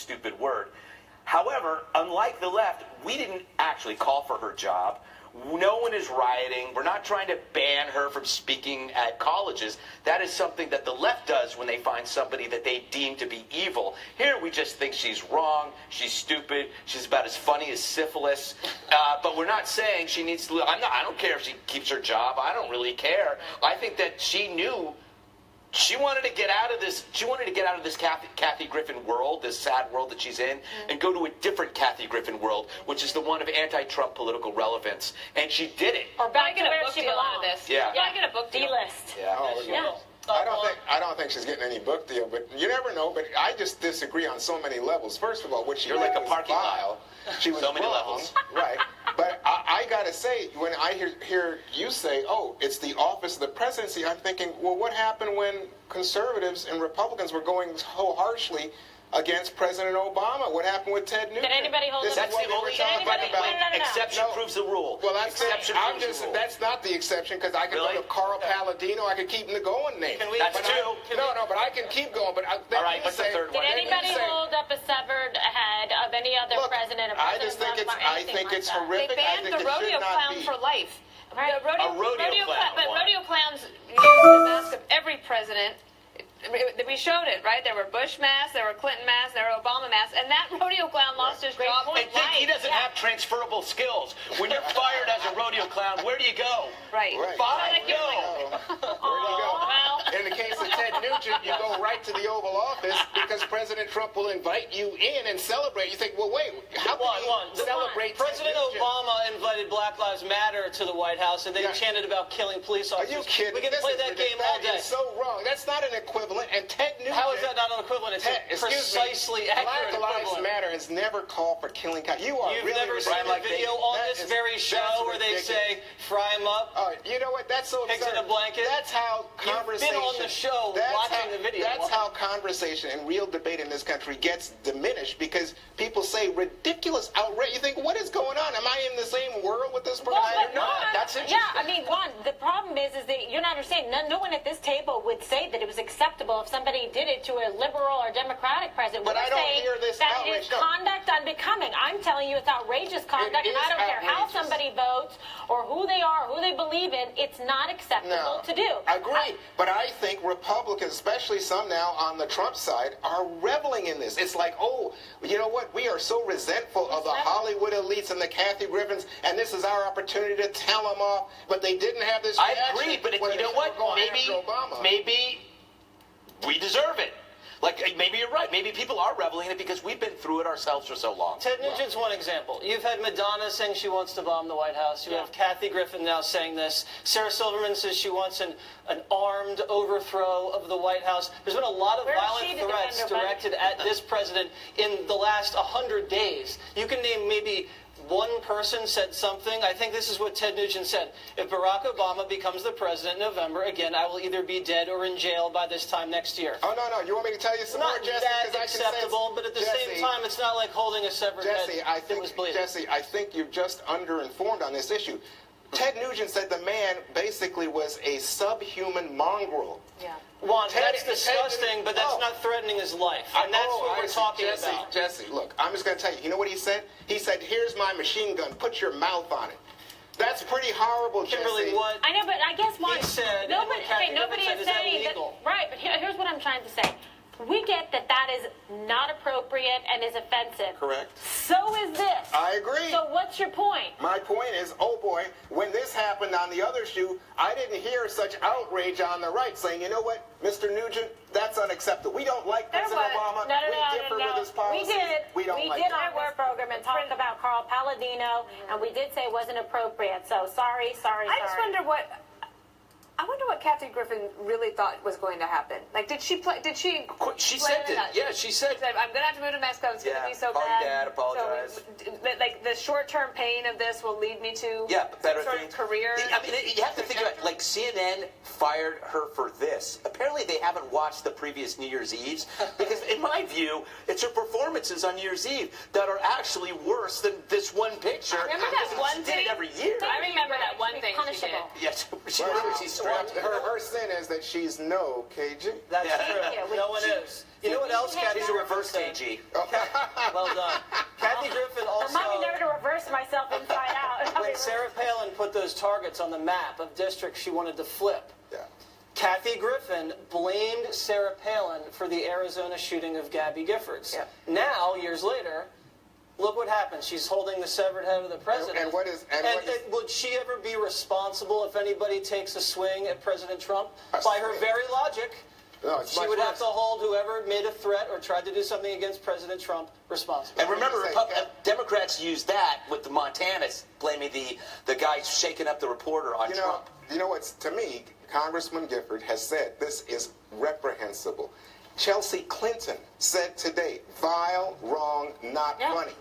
stupid word. However, unlike the left, we didn't actually call for her job. No one is rioting. We're not trying to ban her from speaking at colleges. That is something that the left does when they find somebody that they deem to be evil. Here, we just think she's wrong, she's stupid, she's about as funny as syphilis. But we're not saying she needs to. I don't care if she keeps her job. I don't really care. I think that she knew. She wanted to get out of this. She wanted to get out of this Kathy Griffin world, this sad world that she's in, and go to a different Kathy Griffin world, which is the one of anti-Trump political relevance. And she did it. Or back to where she belongs. Yeah. I get a book deal. D-list. Yeah. Oh, yeah. I don't think she's getting any book deal, but you never know. But I just disagree on so many levels. First of all, what she You're like a parking lot. She was so many wrong, levels, right? But I gotta say, when I hear you say, "Oh, it's the office of the presidency," I'm thinking, well, what happened when conservatives and Republicans were going so harshly against President Obama? What happened with Ted Nugent? Did anybody hold This up? is what we were talking about. Exception proves the rule. Well, that's exception it. proves the rule. That's not the exception, because I could Really? go to Carl Palladino. I could keep the going name. That's but two. But I can keep going. But all right, what's the third one? Did anybody hold up a severed head of any other president? I just think it's horrific. They banned the rodeo clown for life. Right. A rodeo clown. But rodeo clowns use the mask of every president. We showed it, right? There were Bush masks, there were Clinton masks, there were Obama masks, and that rodeo clown lost his job. And he doesn't have transferable skills. When you're fired as a rodeo clown, where do you go? Right. Fine, go. Where do you go? In the case of Ted Nugent, you go right to the Oval Office because President Trump will invite you in and celebrate. You think, well, wait, how can you celebrate President Obama invited Black Lives Matter to the White House, and they chanted about killing police officers. Are you kidding? We can play that game all day. That is so wrong. That's not an equivalent. And Ted Nugent... How is that not an equivalent? It's a precisely accurate Black Lives equivalent. Matter has never called for killing cops. You've never seen a video on this very show where they say, fry him up? You know what? That's so Pigs absurd. in a blanket? That's how conversation... You've been on the show watching the video. That's how conversation and real debate in this country gets diminished, because people say ridiculous, outrage. You think, what is going on? Am I in the same world with this person? Well, No, that's interesting. Yeah, I mean, Juan, the problem is that you're not understanding. No one at this table would say that it was acceptable if somebody did it to a liberal or Democratic president. But I don't hear this that outrage. is conduct unbecoming. I'm telling you, it's outrageous conduct, and I don't care how somebody votes or who they are, who they believe in. It's not acceptable to do. Agreed. But I think Republicans, especially some now on the Trump side, are reveling in this. It's like, oh, you know what? We are so resentful of the Hollywood elites and the Kathy Griffins, and this is our opportunity to tell them off. But they didn't have this reaction. I agree, but you know what? Maybe we deserve it. Like, maybe you're right. Maybe people are reveling in it because we've been through it ourselves for so long. Ted Nugent's one example. You've had Madonna saying she wants to bomb the White House. You have Kathy Griffin now saying this. Sarah Silverman says she wants an armed overthrow of the White House. There's been a lot of violent threats directed at this president in the last 100 days. You can name maybe one person said something. I think this is what Ted Nugent said. If Barack Obama becomes the president in November, again, I will either be dead or in jail by this time next year. Oh, no. You want me to tell you some more, Jesse? Not that acceptable, but at the same time, it's not like holding a severed head that was bleeding. Jesse, I think you're just underinformed on this issue. Ted Nugent said the man basically was a subhuman mongrel. Yeah. Juan, that's disgusting, but that's not threatening his life. And that's what we're talking about. Jesse, look, I'm just going to tell you. You know what he said? He said, here's my machine gun. Put your mouth on it. That's pretty horrible, Kimberly, Jesse. what I know, but I guess he said, nobody is saying that. Right, but here's what I'm trying to say. We get that that is not appropriate and is offensive. Correct. So is this. I agree. So what's your point? My point is, oh boy, when this happened on the other shoe, I didn't hear such outrage on the right saying, you know what, Mr. Nugent, that's unacceptable. We don't like President Obama. We differ with his policies. We did our work program and talk about Carl Palladino, and we did say it wasn't appropriate. So sorry. I just wonder what Kathy Griffin really thought was going to happen. Like, did she She said that. Yeah, she said. I'm going to have to move to Mexico. It's going to be so call bad. your dad, apologize. So, like, the short-term pain of this will lead me to better sort of career. I mean, you have to think about it. Like, CNN fired her for this. Apparently, they haven't watched the previous New Year's Eves because, in my view, it's her performances on New Year's Eve that are actually worse than this one picture. Remember that one thing? Every year. I remember that one thing. punishable. Yes, she's Well, strapped. her sin is that she's no KG. That's Yeah. true. Yeah, No one is. You know what else Kathy She's a Griffin reverse said? KG. Well done. Kathy Griffin also... Remind me never to reverse myself inside out. When Sarah Palin put those targets on the map of districts she wanted to flip, Yeah. Kathy Griffin blamed Sarah Palin for the Arizona shooting of Gabby Giffords. Yeah. Now, years later, look what happens. She's holding the severed head of the president. And what is- and what is- would she ever be responsible if anybody takes a swing at President Trump? A By her swing? very logic, No, it's she much would have worse. to hold whoever made a threat or tried to do something against President Trump responsible. And remember, Let me say, Democrats used that with the Montanas, blaming the guy shaking up the reporter on Trump. You know what's, to me, Congressman Gifford has said this is reprehensible. Chelsea Clinton said today, vile, wrong, not Yeah. funny.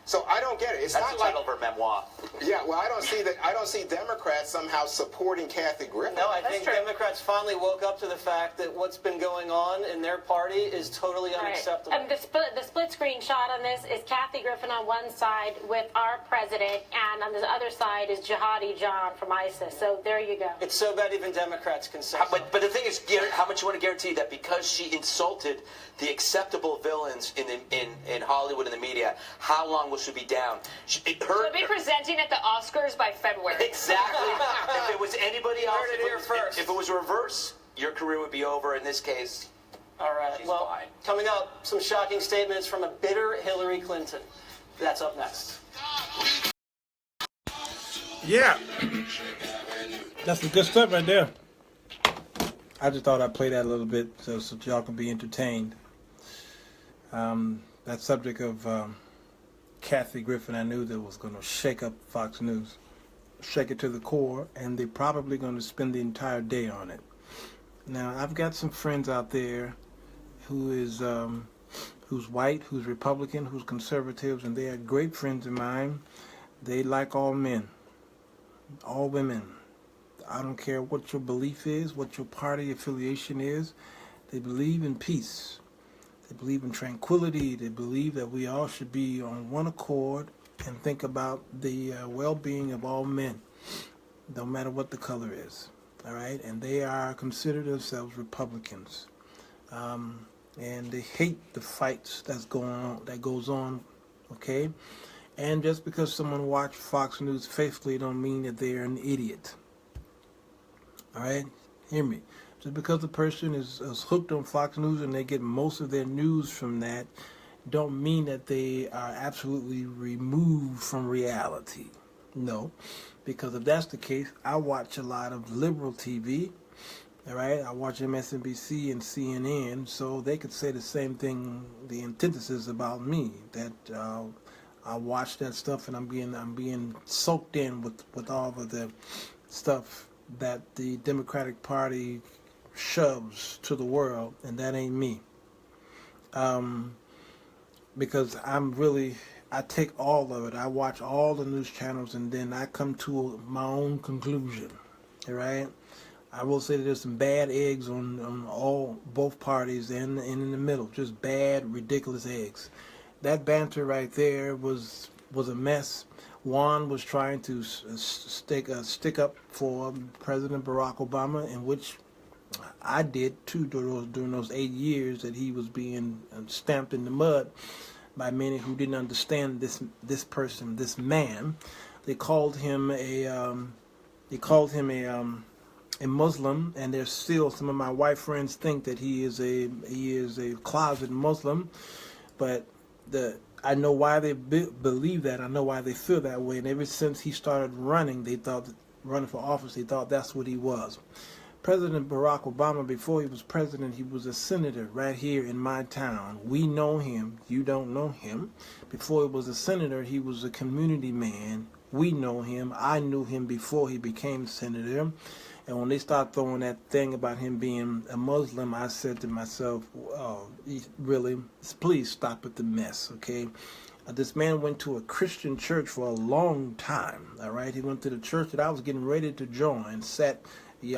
So I don't get it. It's That's not the title like, of her memoir. yeah, well, I don't see that. I don't see Democrats somehow supporting Kathy Griffin. No, I That's think true. Democrats finally woke up to the fact that what's been going on in their party is totally Right. unacceptable. And the split screen shot on this is Kathy Griffin on one side with our president, and on the other side is Jihadi John from ISIS. So there you go. It's so bad even Democrats can say. But the thing is, how much you want to guarantee that because she insulted the acceptable villains in Hollywood and the media, how long will she be down? She'll be presenting at the Oscars by February. Exactly. If it was anybody else, heard it here first. if it was reverse, your career would be over. In this case, All right. She's well, fine. coming up, some shocking statements from a bitter Hillary Clinton. That's up next. Yeah. That's the good stuff right there. I just thought I'd play that a little bit so y'all can be entertained. That subject of Kathy Griffin, I knew that was going to shake up Fox News, shake it to the core, and they're probably going to spend the entire day on it. Now, I've got some friends out there who's white, who's Republican, who's conservatives, and they are great friends of mine. They like all men, all women. I don't care what your belief is, what your party affiliation is. They believe in peace. They believe in tranquility. They believe that we all should be on one accord and think about the well-being of all men, no matter what the color is. All right, and they are consider themselves Republicans, and they hate the fights that goes on. Okay, and just because someone watched Fox News faithfully, don't mean that they're an idiot. All right, hear me. Just because the person is hooked on Fox News and they get most of their news from that, don't mean that they are absolutely removed from reality. No, because if that's the case, I watch a lot of liberal TV. All right, I watch MSNBC and CNN, so they could say the same thing, the antithesis about me. That I watch that stuff and I'm being soaked in with all of the stuff that the Democratic Party shoves to the world, and that ain't me. Because I take all of it. I watch all the news channels, and then I come to my own conclusion. All right. I will say that there's some bad eggs on both parties and in the middle, just bad, ridiculous eggs. That banter right there was a mess. Juan was trying to stick up for President Barack Obama, in which I did too during those 8 years that he was being stamped in the mud by many who didn't understand this person, this man. They called him a Muslim, and there's still some of my white friends think that he is a closet Muslim, but I know why they believe that. I know why they feel that way. And ever since he started running for office, they thought that's what he was. President Barack Obama, before he was president, he was a senator right here in my town. We know him. You don't know him. Before he was a senator, he was a community man. We know him. I knew him before he became senator. And when they started throwing that thing about him being a Muslim, I said to myself, oh, really? Please stop with the mess, okay? This man went to a Christian church for a long time, all right? He went to the church that I was getting ready to join,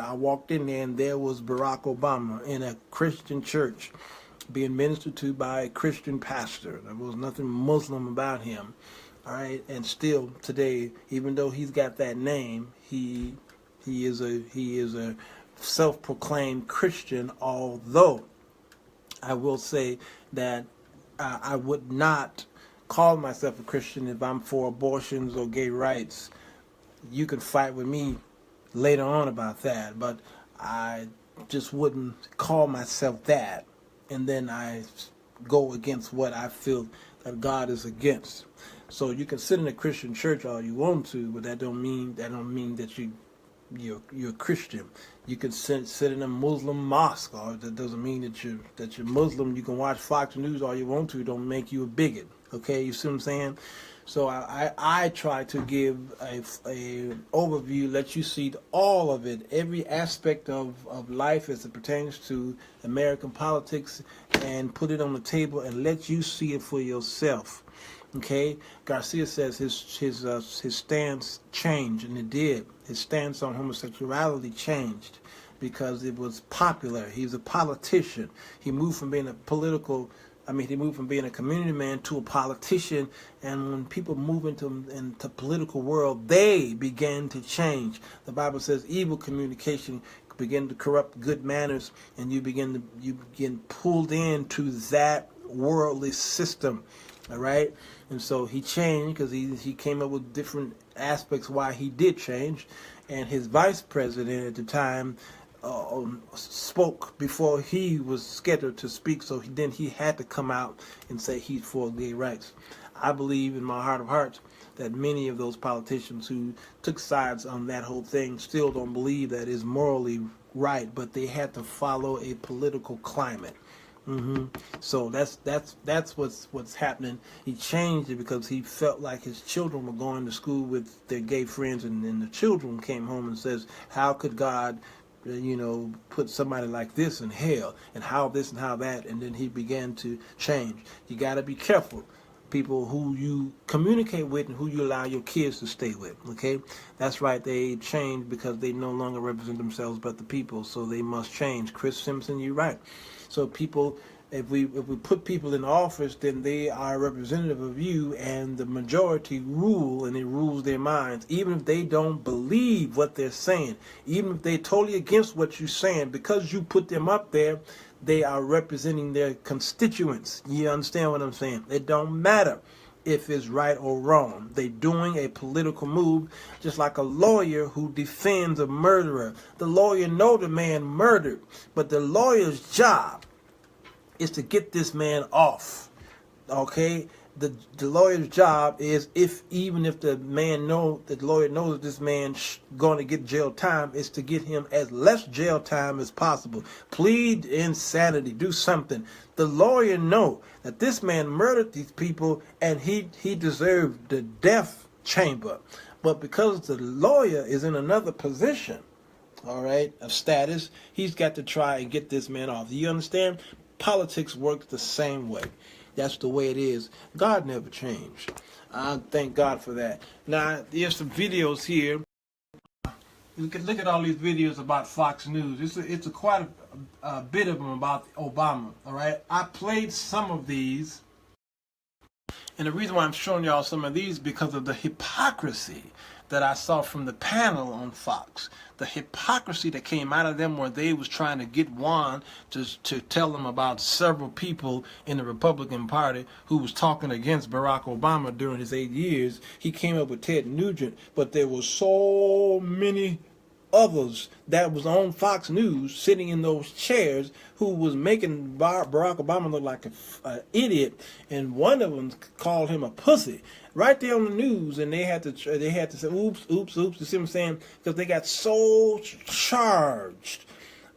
I walked in there, and there was Barack Obama in a Christian church being ministered to by a Christian pastor. There was nothing Muslim about him, all right? And still today, even though he's got that name, he He is a self-proclaimed Christian, although I will say that I would not call myself a Christian if I'm for abortions or gay rights. You can fight with me later on about that, but I just wouldn't call myself that, and then I go against what I feel that God is against. So you can sit in a Christian church all you want to, but that don't mean that you're a Christian. You can sit in a Muslim mosque, or that doesn't mean that you're Muslim. You can watch Fox News all you want to. Don't make you a bigot. Okay, you see what I'm saying? So I try to give a overview, let you see all of it, every aspect of life as it pertains to American politics, and put it on the table and let you see it for yourself. Okay, Garcia says his stance changed, and it did. His stance on homosexuality changed because it was popular. He was a politician. He moved from being he moved from being a community man to a politician, and when people move into political world, they began to change. The Bible says evil communication begin to corrupt good manners, and you begin pulled into that worldly system. All right, and so he changed because he came up with different aspects why he did change, and his vice president at the time spoke before he was scheduled to speak, so then he had to come out and say he's for gay rights. I believe in my heart of hearts that many of those politicians who took sides on that whole thing still don't believe that is morally right, but they had to follow a political climate. So that's what's happening. He changed it because he felt like his children were going to school with their gay friends, and then the children came home and says, how could God put somebody like this in hell, and how this and how that, and then he began to change. You got to be careful, people who you communicate with and who you allow your kids to stay with, okay? That's right, they change because they no longer represent themselves but the people, so they must change. Chris Simpson, you're right. So people, if we put people in office, then they are representative of you, and the majority rule, and it rules their minds, even if they don't believe what they're saying, even if they're totally against what you're saying, because you put them up there, they are representing their constituents. You understand what I'm saying? It don't matter if it's right or wrong. They're doing a political move, just like a lawyer who defends a murderer. The lawyer knows the man murdered, but the lawyer's job is to get this man off. Okay? The lawyer's job is, even if the lawyer knows this man's going to get jail time, is to get him as less jail time as possible. Plead insanity. Do something. The lawyer know that this man murdered these people, and he deserved the death chamber. But because the lawyer is in another position, all right, of status, he's got to try and get this man off. You understand? Politics works the same way. That's the way it is. God never changed. I thank God for that. Now, there's some videos here. You can look at all these videos about Fox News. It's quite a bit of them about Obama. All right, I played some of these, and the reason why I'm showing y'all some of these because of the hypocrisy that I saw from the panel on Fox. The hypocrisy that came out of them, where they was trying to get Juan to tell them about several people in the Republican Party who was talking against Barack Obama during his 8 years. He came up with Ted Nugent, but there were so many others that was on Fox News sitting in those chairs who was making Barack Obama look like an idiot, and one of them called him a pussy right there on the news, and they had to say oops, you see what I'm saying? Because they got so charged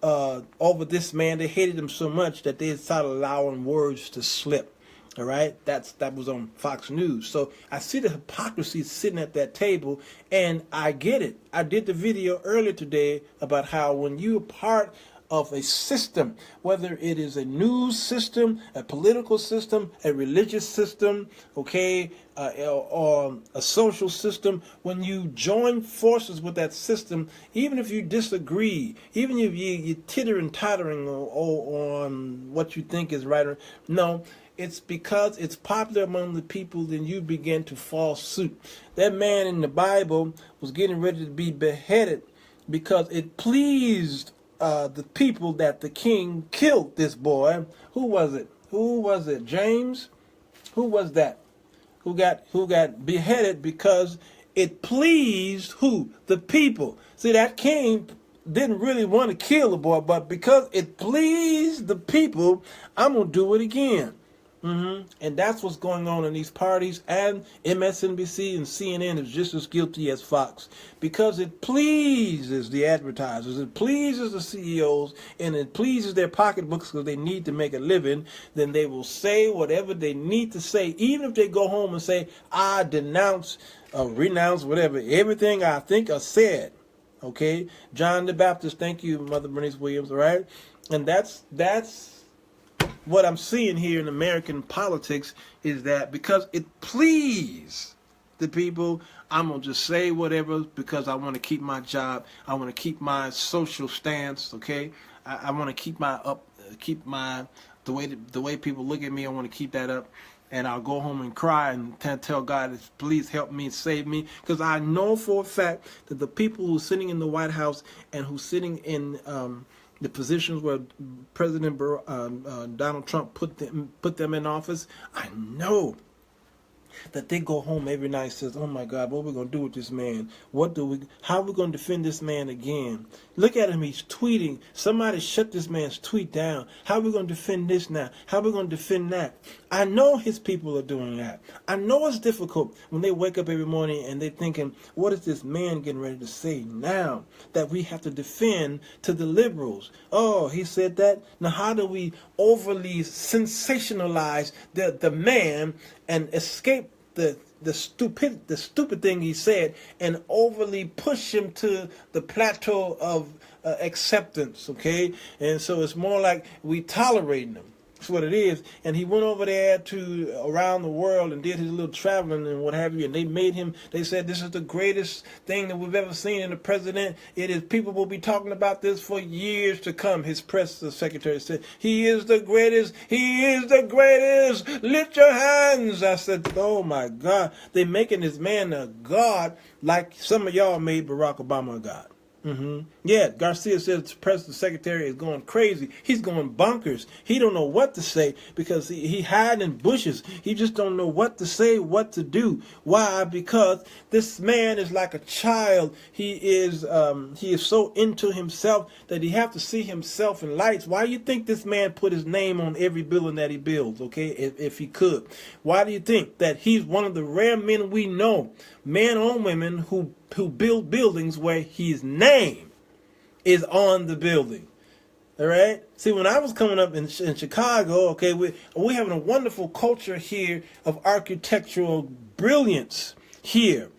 over this man. They hated him so much that they started allowing words to slip. All right, that was on Fox News. So I see the hypocrisy sitting at that table, and I get it. I did the video earlier today about how when you're part of a system, whether it is a news system, a political system, a religious system, okay, or a social system, when you join forces with that system, even if you disagree, even if you titter and tottering on what you think is right or no, it's because it's popular among the people, then you begin to fall suit. That man in the Bible was getting ready to be beheaded because it pleased the people that the king killed this boy. Who was it? James? Who was that? Who got beheaded because it pleased who? The people. See, that king didn't really want to kill the boy, but because it pleased the people, I'm going to do it again. And that's what's going on in these parties, and MSNBC and CNN is just as guilty as Fox, because it pleases the advertisers, it pleases the CEOs, and it pleases their pocketbooks because they need to make a living. Then they will say whatever they need to say, even if they go home and say, I denounce, renounce, whatever, everything I think or said. Okay, John the Baptist, thank you, Mother Bernice Williams, all right? And that's what I'm seeing here in American politics, is that because it pleases the people, I'm going to just say whatever because I want to keep my job. I want to keep my social stance, okay? I want to keep the way people look at me, I want to keep that up. And I'll go home and cry and tell God, please help me, save me. Because I know for a fact that the people who are sitting in the White House and who's sitting in the positions where President Donald Trump put them in office, I know that they go home every night and says, oh my God, what are we going to do with this man? How are we going to defend this man again? Look at him, he's tweeting. Somebody shut this man's tweet down. How are we going to defend this now? How are we going to defend that? I know his people are doing that. I know it's difficult when they wake up every morning and they're thinking, what is this man getting ready to say now that we have to defend to the liberals? Oh, he said that. Now how do we overly sensationalize the man and escape the stupid thing he said and overly push him to the plateau of acceptance, okay? And so it's more like we tolerating him. That's what it is. And he went over there around the world and did his little traveling and what have you. And they said this is the greatest thing that we've ever seen in a president. It is, people will be talking about this for years to come. His press secretary said, he is the greatest. He is the greatest. Lift your hands. I said, oh my God. They're making this man a god like some of y'all made Barack Obama a god. Yeah, Garcia says the president secretary is going crazy. He's going bonkers. He don't know what to say because he hide in bushes. He just don't know what to say, what to do. Why? Because this man is like a child. He is so into himself that he have to see himself in lights. Why do you think this man put his name on every building that he builds? Okay, if he could. Why do you think that he's one of the rare men we know, men or women, who build buildings where his name is on the building? All right. See, when I was coming up in Chicago, okay, we having a wonderful culture here of architectural brilliance here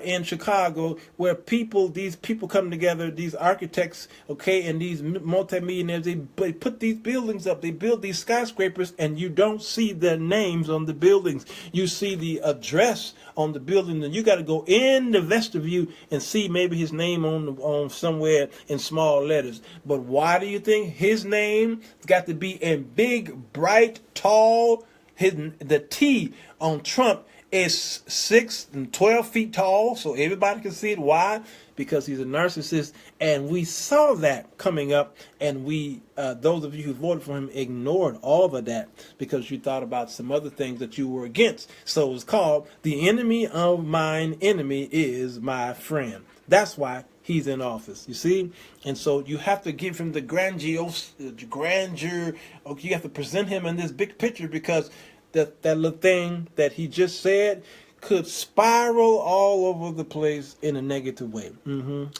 in Chicago, where these people come together, these architects, okay, and these multimillionaires, they put these buildings up, they build these skyscrapers, and you don't see their names on the buildings. You see the address on the building, and you got to go in the vestibule and see maybe his name on somewhere in small letters. But why do you think his name got to be in big, bright, tall? The T on Trump is 6 and 12 feet tall, so everybody can see it. Why? Because he's a narcissist, and we saw that coming up, and those of you who voted for him ignored all of that because you thought about some other things that you were against. So it's called the enemy of mine enemy is my friend. That's why he's in office, you see? And so you have to give him the grandeur. Okay, you have to present him in this big picture, because that little thing that he just said could spiral all over the place in a negative way.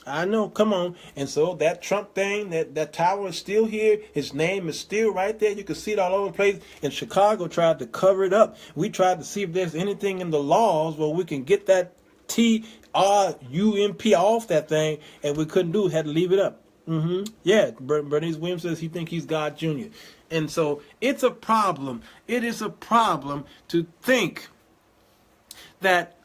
I know, come on. And so that Trump thing, that tower is still here. His name is still right there. You can see it all over the place. And Chicago tried to cover it up. We tried to see if there's anything in the laws where we can get that TRUMP off that thing, and we couldn't do it. Had to leave it up. Yeah, Bernice Williams says he thinks he's God Jr. And so it's a problem. It is a problem to think that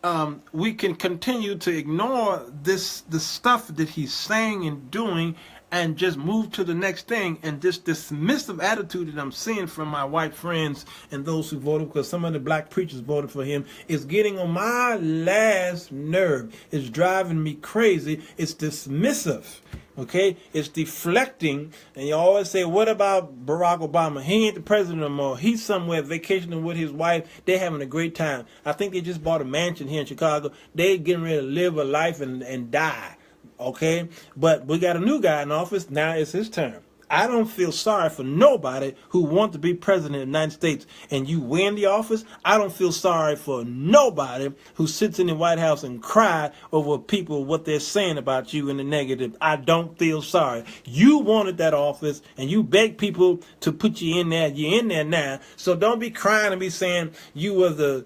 we can continue to ignore the stuff that he's saying and doing and just move to the next thing, and this dismissive attitude that I'm seeing from my white friends and those who voted, because some of the black preachers voted for him, is getting on my last nerve. It's driving me crazy. It's dismissive. Okay, it's deflecting, and you always say, what about Barack Obama? He ain't the president no more. He's somewhere vacationing with his wife. They're having a great time. I think they just bought a mansion here in Chicago. They're getting ready to live a life and die. Okay, but we got a new guy in office. Now it's his turn. I don't feel sorry for nobody who wants to be president of the United States and you win the office. I don't feel sorry for nobody who sits in the White House and cry over people, what they're saying about you in the negative. I don't feel sorry. You wanted that office and you begged people to put you in there. You're in there now. So don't be crying and be saying you were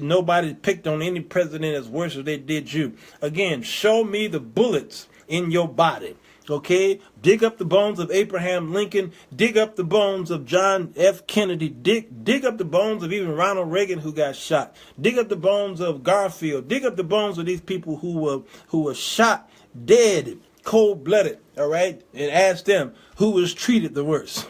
nobody picked on any president as worse as they did you. Again, show me the bullets in your body. Okay, dig up the bones of Abraham Lincoln, dig up the bones of John F. Kennedy, dig up the bones of even Ronald Reagan who got shot, dig up the bones of Garfield, dig up the bones of these people who were shot dead, cold-blooded, all right, and ask them who was treated the worst.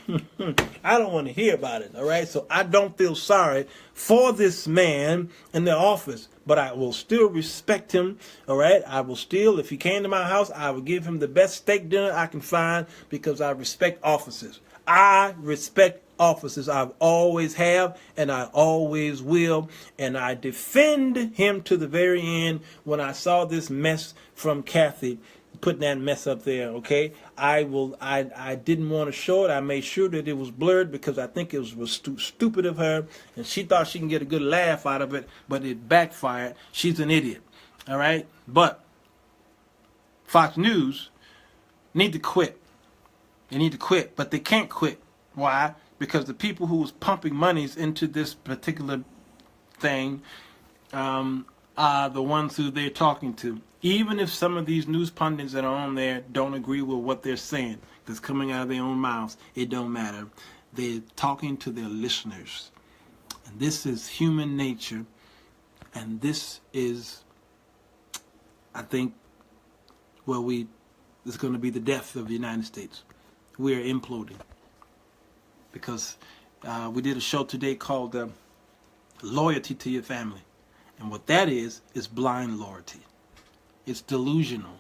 I don't want to hear about it, all right, so I don't feel sorry for this man in the office. But I will still respect him, all right? I will still, if he came to my house, I would give him the best steak dinner I can find because I respect officers. I respect officers. I always have, and I always will. And I defend him to the very end. When I saw this mess from Kathy, putting that mess up there, okay? I didn't want to show it. I made sure that it was blurred because I think it was stupid of her, and she thought she can get a good laugh out of it, but it backfired. She's an idiot, all right? But Fox News need to quit. They need to quit, but they can't quit. Why? Because the people who was pumping monies into this particular thing are the ones who they're talking to. Even if some of these news pundits that are on there don't agree with what they're saying, that's coming out of their own mouths, it don't matter. They're talking to their listeners. And this is human nature. And this is, I think, it's going to be the death of the United States. We are imploding. Because we did a show today called Loyalty to Your Family. And what that is blind loyalty. It's delusional,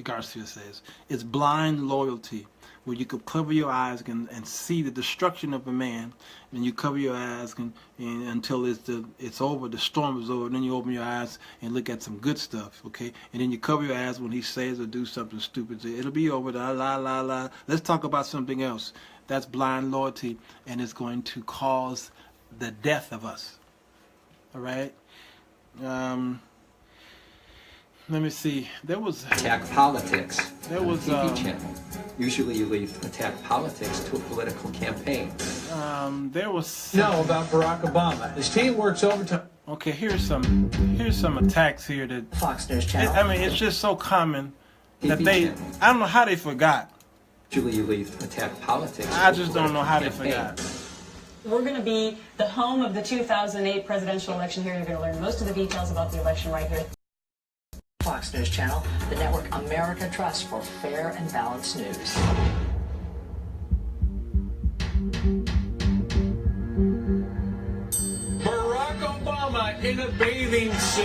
Garcia says. It's blind loyalty, where you could cover your eyes and see the destruction of a man, and you cover your eyes until it's over, the storm is over, and then you open your eyes and look at some good stuff, okay? And then you cover your eyes when he says or do something stupid. It'll be over, la. Let's talk about something else. That's blind loyalty, and it's going to cause the death of us, all right? Let me see. There was attack politics. There was TV channel. Usually, you leave attack politics to a political campaign. There was about Barack Obama. His team works overtime. Okay, here's some attacks here that Fox News Channel. I mean, it's just so common that I don't know how they forgot. Usually, you leave attack politics. I just don't know how they forgot. We're going to be the home of the 2008 presidential election here. You're going to learn most of the details about the election right here. Fox News Channel, the network America trusts for fair and balanced news. Barack Obama in a bathing suit.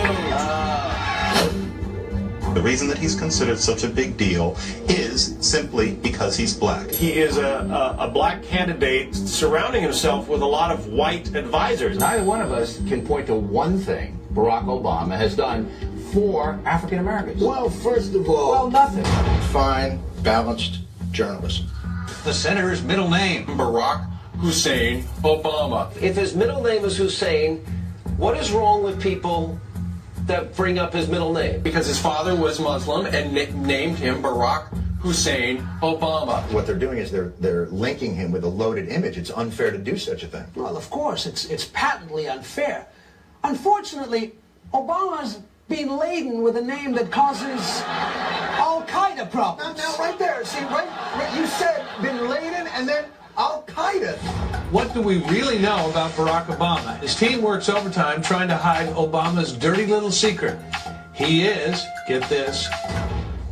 The reason that he's considered such a big deal is simply because he's black. He is a black candidate surrounding himself with a lot of white advisors. Neither one of us can point to one thing Barack Obama has done for African Americans. Well, first of all... Well, nothing. Fine, balanced journalism. The senator's middle name, Barack Hussein Obama. If his middle name is Hussein, what is wrong with people that bring up his middle name? Because his father was Muslim and named him Barack Hussein Obama. What they're doing is they're linking him with a loaded image. It's unfair to do such a thing. Well, of course, it's patently unfair. Unfortunately, Obama's being laden with a name that causes Al-Qaeda problems. Now, right there. See, right, you said bin Laden and then Al-Qaeda. What do we really know about Barack Obama? His team works overtime trying to hide Obama's dirty little secret. He is, get this,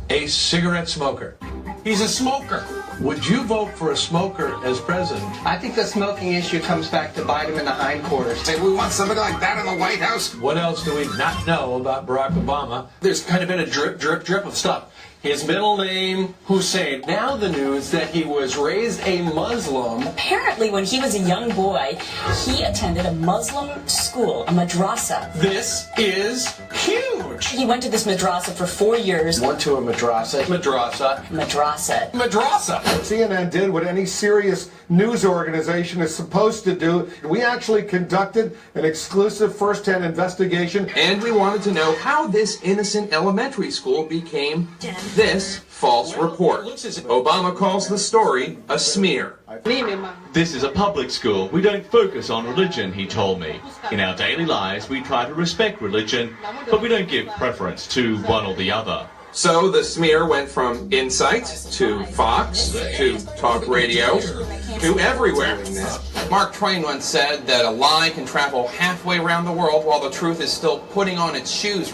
a cigarette smoker. He's a smoker. Would you vote for a smoker as president? I think the smoking issue comes back to bite him in the hindquarters. Say, we want somebody like that in the White House? What else do we not know about Barack Obama? There's kind of been a drip, drip, drip of stuff. His middle name, Hussein. Now the news that he was raised a Muslim. Apparently, when he was a young boy, he attended a Muslim school, a madrasa. This is huge. He went to this madrasa for 4 years. Went to a madrasa. Madrasa. Madrasa. Madrasa. CNN did what any serious news organization is supposed to do. We actually conducted an exclusive first-hand investigation. And we wanted to know how this innocent elementary school became this false report. Obama calls the story a smear. This is a public school. We don't focus on religion, he told me. In our daily lives, we try to respect religion, but we don't give preference to one or the other. So the smear went from Insight to Fox to talk radio to everywhere. Mark Twain once said that a lie can travel halfway around the world while the truth is still putting on its shoes.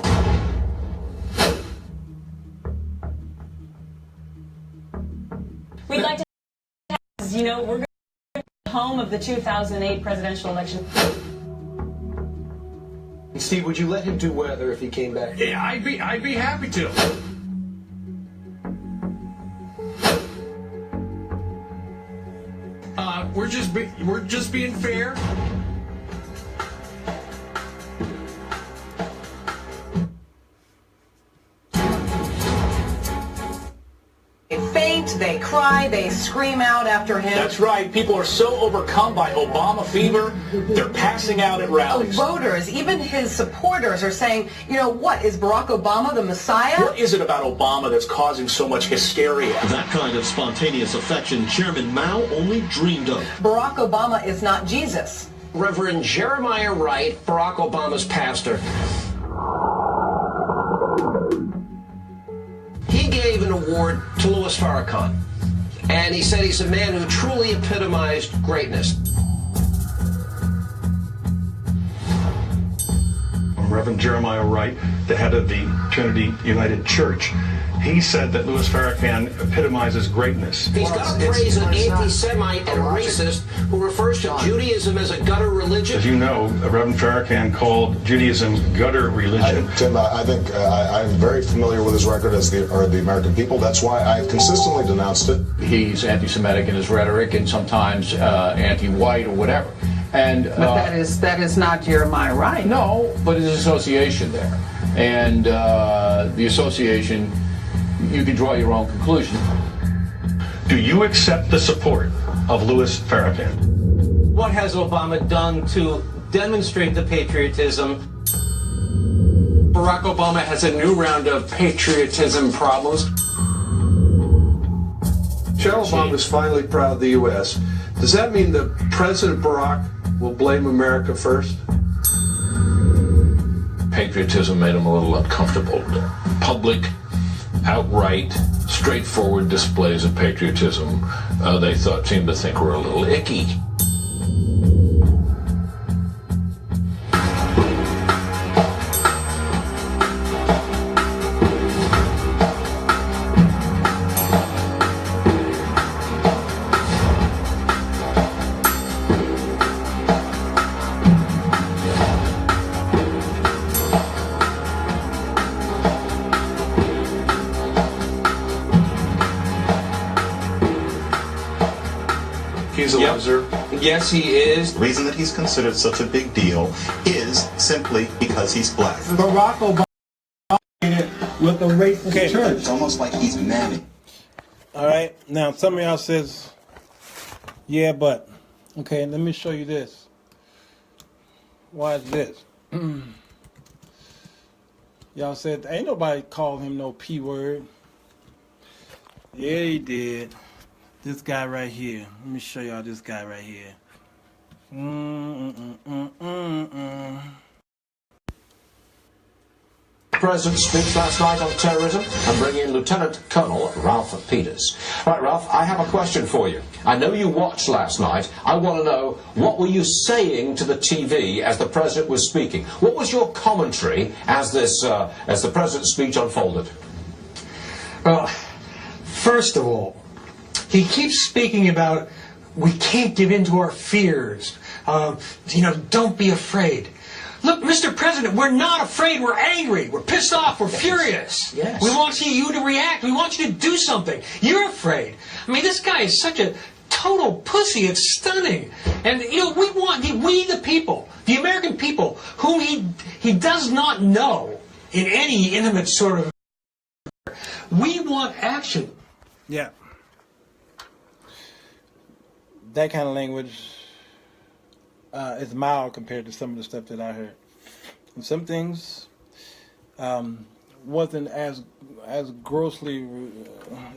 We'd like to, you know, we're going to be home of the 2008 presidential election. Steve, would you let him do weather if he came back? Yeah, I'd be happy to. We're just being fair. They faint, they cry, they scream out after him. That's right. People are so overcome by Obama fever, they're passing out at rallies. Voters, even his supporters, are saying, you know, what, is Barack Obama the Messiah? What is it about Obama that's causing so much hysteria? That kind of spontaneous affection Chairman Mao only dreamed of. Barack Obama is not Jesus. Reverend Jeremiah Wright, Barack Obama's pastor. He gave an award to Louis Farrakhan, and he said he's a man who truly epitomized greatness. Reverend Jeremiah Wright, the head of the Trinity United Church, he said that Louis Farrakhan epitomizes greatness. He's got to praise an anti-Semite and racist who refers to Judaism as a gutter religion. As you know, Reverend Farrakhan called Judaism gutter religion. Tim, I think I'm very familiar with his record as the American people. That's why I've consistently denounced it. He's anti-Semitic in his rhetoric and sometimes anti-white or whatever. And But that is not Jeremiah Wright. No, but there's association there. And the association, you can draw your own conclusion. Do you accept the support of Louis Farrakhan? What has Obama done to demonstrate the patriotism? Barack Obama has a new round of patriotism problems. Michelle Obama's finally proud of the U.S. Does that mean that President Barack will blame America first? Patriotism made him a little uncomfortable. Public, outright, straightforward displays of patriotism, they seemed to think were a little icky. He's a loser. Yes, he is. The reason that he's considered such a big deal is simply because he's black. Barack Obama with the racist church. It's almost like he's manic. All right. Now, some of y'all says, yeah, but. Okay, let me show you this. Why is this? Y'all said, ain't nobody called him no P word. Yeah, he did. This guy right here. Let me show y'all this guy right here. President's speech last night on terrorism and bring in Lieutenant Colonel Ralph Peters. Right, Ralph, I have a question for you. I know you watched last night. I want to know, what were you saying to the TV as the President was speaking? What was your commentary as the President's speech unfolded? Well, first of all, he keeps speaking about we can't give in to our fears. Don't be afraid. Look, Mr. President, we're not afraid. We're angry. We're pissed off. We're furious. Yes. We want you to react. We want you to do something. You're afraid. I mean, this guy is such a total pussy. It's stunning. And, we the people, the American people, whom he does not know in any intimate sort of... We want action. Yeah. That kind of language is mild compared to some of the stuff that I heard. And some things wasn't as grossly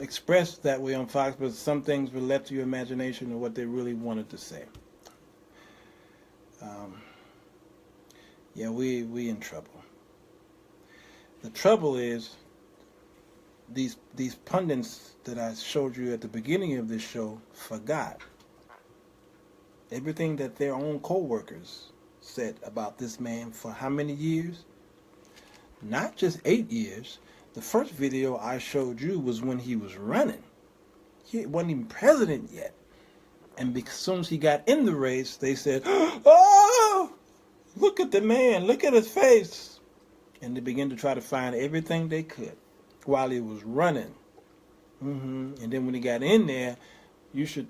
expressed that way on Fox, but some things were left to your imagination of what they really wanted to say. Yeah, we in trouble. The trouble is these pundits that I showed you at the beginning of this show forgot everything that their own co-workers said about this man for how many years? Not just 8 years. The first video I showed you was when he was running. He wasn't even president yet. And as soon as he got in the race, they said, "Oh, look at the man, look at his face." And they began to try to find everything they could while he was running. And then when he got in there, you should,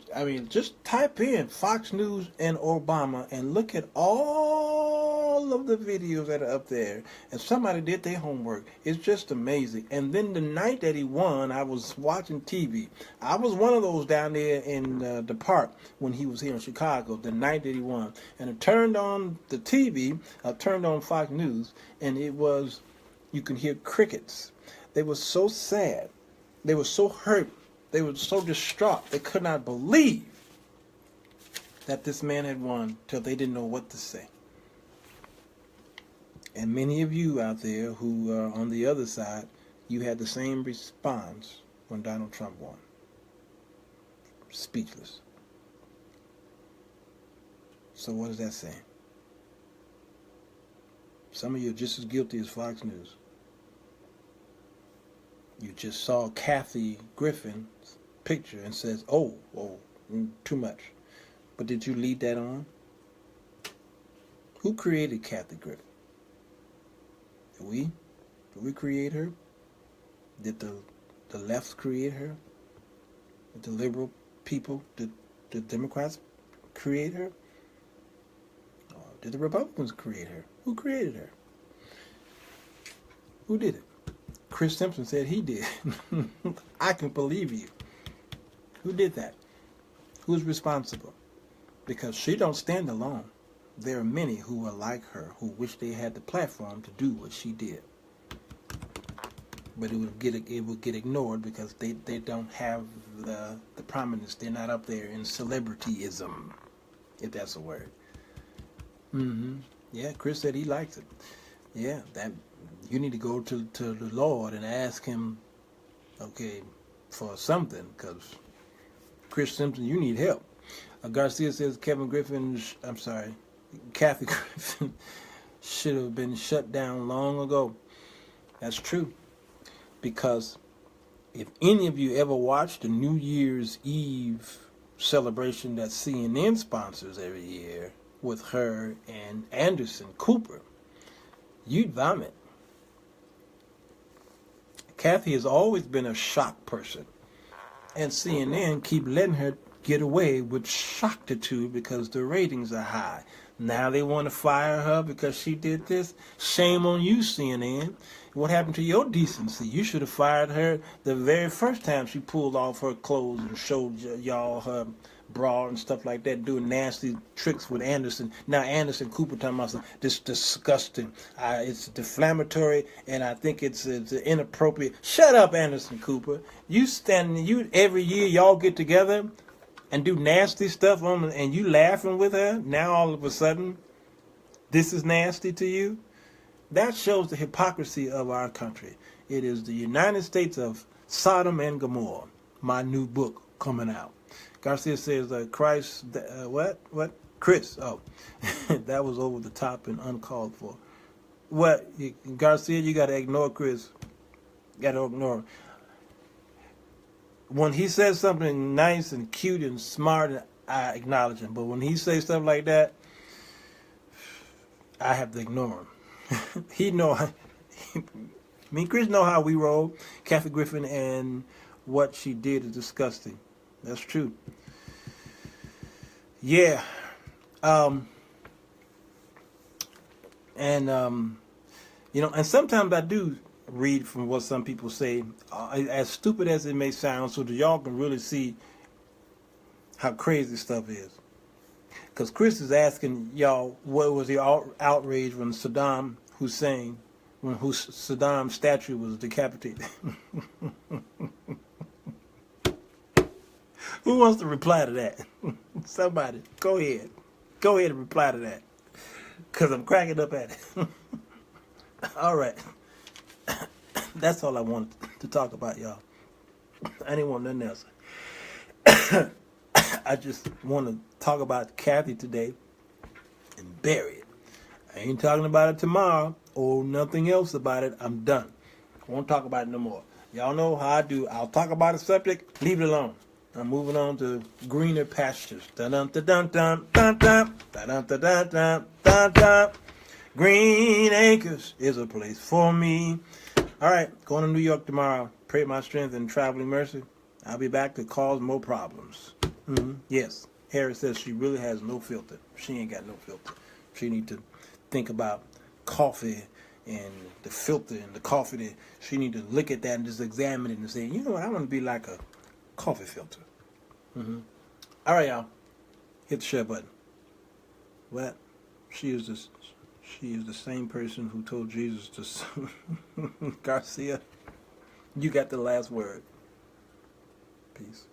just type in Fox News and Obama and look at all of the videos that are up there. And somebody did their homework. It's just amazing. And then the night that he won, I was watching TV. I was one of those down there in the park when he was here in Chicago, the night that he won. And I turned on the TV, I turned on Fox News, and it was, you can hear crickets. They were so sad. They were so hurt. They were so distraught. They could not believe that this man had won till they didn't know what to say. And many of you out there who are on the other side, you had the same response when Donald Trump won. Speechless. So what does that say? Some of you are just as guilty as Fox News. You just saw Kathy Griffin's picture and says, oh, too much. But did you lead that on? Who created Kathy Griffin? Did we? Did we create her? Did the left create her? Did the liberal people, did the Democrats create her? Or did the Republicans create her? Who created her? Who did it? Chris Simpson said he did. I can believe you. Who did that? Who's responsible? Because she don't stand alone. There are many who are like her, who wish they had the platform to do what she did. But it would get ignored because they don't have the prominence. They're not up there in celebrityism, if that's a word. Yeah, Chris said he likes it. Yeah, that you need to go to the Lord and ask him, okay, for something, because Chris Simpson, you need help. Garcia says Kathy Griffin should have been shut down long ago. That's true. Because if any of you ever watched the New Year's Eve celebration that CNN sponsors every year with her and Anderson Cooper, you'd vomit. Kathy has always been a shock person. And CNN keep letting her get away with shockitude because the ratings are high. Now they want to fire her because she did this. Shame on you, CNN. What happened to your decency? You should have fired her the very first time she pulled off her clothes and showed y'all her bra and stuff like that, doing nasty tricks with Anderson. Now Anderson Cooper talking about this disgusting. It's deflammatory, and I think it's inappropriate. Shut up, Anderson Cooper. You every year y'all get together and do nasty stuff on, and you laughing with her. Now all of a sudden, this is nasty to you. That shows the hypocrisy of our country. It is the United States of Sodom and Gomorrah. My new book coming out. Garcia says, Christ, what? Chris, oh, that was over the top and uncalled for. What? Garcia, you got to ignore Chris. You got to ignore him. When he says something nice and cute and smart, I acknowledge him. But when he says stuff like that, I have to ignore him. Me and Chris know how we roll. Kathy Griffin, and what she did is disgusting. That's true. Yeah. And sometimes I do read from what some people say, as stupid as it may sound, so that y'all can really see how crazy stuff is. Because Chris is asking y'all, what was the outrage when Saddam Hussein, when Saddam's statue was decapitated? Who wants to reply to that? Somebody, go ahead. Go ahead and reply to that. Because I'm cracking up at it. All right. That's all I wanted to talk about, y'all. I didn't want nothing else. I just want to talk about Kathy today and bury it. I ain't talking about it tomorrow or nothing else about it. I'm done. I won't talk about it no more. Y'all know how I do. I'll talk about a subject, leave it alone. I'm moving on to greener pastures. Dun-dun-dun-dun-dun-dun. Dun-dun-dun-dun-dun-dun. Green acres is a place for me. All right, going to New York tomorrow. Pray my strength and traveling mercy. I'll be back to cause more problems. Yes, Harris says she really has no filter. She ain't got no filter. She need to think about coffee and the filter and the coffee. She need to look at that and just examine it and say, you know what, I want to be like a coffee filter. All right, y'all. Hit the share button. What? She is the same person who told Jesus to... Garcia, you got the last word. Peace.